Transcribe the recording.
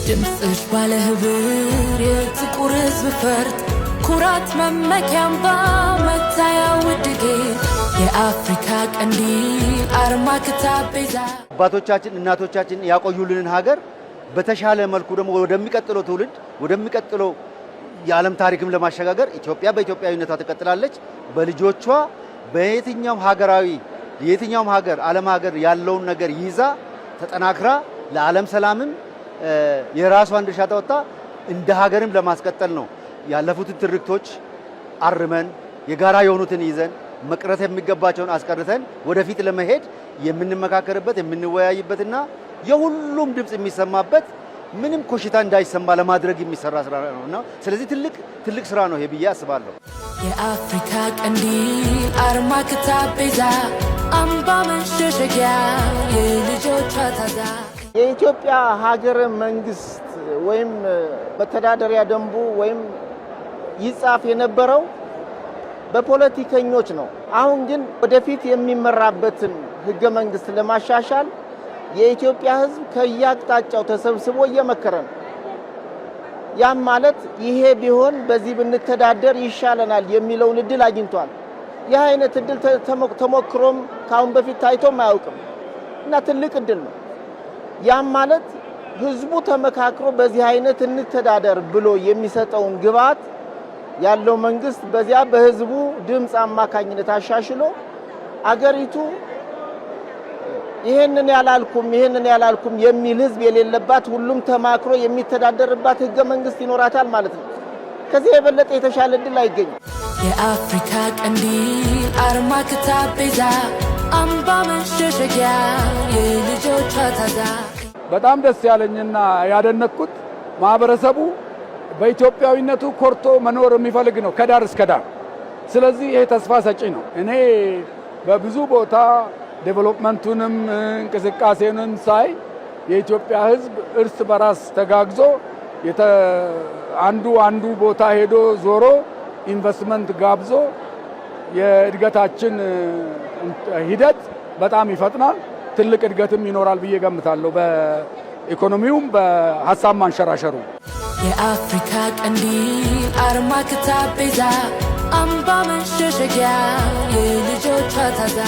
ድምጽሽ ባለ ህብር የጥቁር ህዝብ ፈርጥ ኩራት መመኪያምባ መታያ ውድጌ የአፍሪካ ቀንዲል አርማ ክታብ ቤዛ አባቶቻችን እናቶቻችን ያቆዩልንን ሀገር በተሻለ መልኩ ደግሞ ወደሚቀጥለው ትውልድ ወደሚቀጥለው የዓለም ታሪክም ለማሸጋገር ኢትዮጵያ በኢትዮጵያዊነቷ ትቀጥላለች። በልጆቿ በየትኛው ሀገር ዓለም ሀገር ያለውን ነገር ይዛ ተጠናክራ ለዓለም ሰላምም የራሷን ድርሻ ተወጣ እንደ ሀገርም ለማስቀጠል ነው። ያለፉትን ትርክቶች አርመን የጋራ የሆኑትን ይዘን መቅረት የሚገባቸውን አስቀርተን ወደፊት ለመሄድ የምንመካከርበት የምንወያይበትና የሁሉም ድምጽ የሚሰማበት ምንም ኮሽታ እንዳይሰማ ለማድረግ የሚሰራ ስራ ነውና ስለዚህ ትልቅ ስራ ነው ይሄ ብዬ አስባለሁ። የአፍሪካ ቀንዲል አርማ ክታብ ቤዛ አምባ መሸሸጊያ የልጆቿ ታዛ የኢትዮጵያ ሀገረ መንግስት ወይም በተዳደሪያ ደንቡ ወይም ይጻፍ የነበረው በፖለቲከኞች ነው። አሁን ግን ወደፊት የሚመራበትን ህገ መንግስት ለማሻሻል የኢትዮጵያ ህዝብ ከያቅጣጫው ተሰብስቦ እየመከረ ነው። ያም ማለት ይሄ ቢሆን በዚህ ብንተዳደር ይሻለናል የሚለውን እድል አግኝቷል። ይህ አይነት እድል ተሞክሮም ካሁን በፊት ታይቶም አያውቅም እና ትልቅ እድል ነው። ያም ማለት ህዝቡ ተመካክሮ በዚህ አይነት እንተዳደር ብሎ የሚሰጠውን ግብዓት ያለው መንግስት በዚያ በህዝቡ ድምጽ አማካኝነት አሻሽሎ አገሪቱ ይሄንን ያላልኩም የሚል ህዝብ የሌለባት ሁሉም ተማክሮ የሚተዳደርባት ህገ መንግስት ይኖራታል ማለት ነው። ከዚህ የበለጠ የተሻለ እድል አይገኝም። የአፍሪካ ቀንዲል አርማ ክታብ ቤዛ አምባ መሸሸጊያ የልጆቿ ታዛ በጣም ደስ ያለኝና ያደነኩት ማህበረሰቡ በኢትዮጵያዊነቱ ኮርቶ መኖር የሚፈልግ ነው ከዳር እስከ ዳር። ስለዚህ ይሄ ተስፋ ሰጪ ነው። እኔ በብዙ ቦታ ዴቨሎፕመንቱንም እንቅስቃሴንም ሳይ የኢትዮጵያ ህዝብ እርስ በራስ ተጋግዞ አንዱ ቦታ ሄዶ ዞሮ ኢንቨስትመንት ጋብዞ የእድገታችን ሂደት በጣም ይፈጥናል። ትልቅ እድገትም ይኖራል ብዬ ገምታለሁ። በኢኮኖሚውም በሐሳብ ማንሸራሸሩ የአፍሪካ ቀንዲል አርማ ክታብ ቤዛ አምባ መሸሸጊያ የልጆቿ ታዛ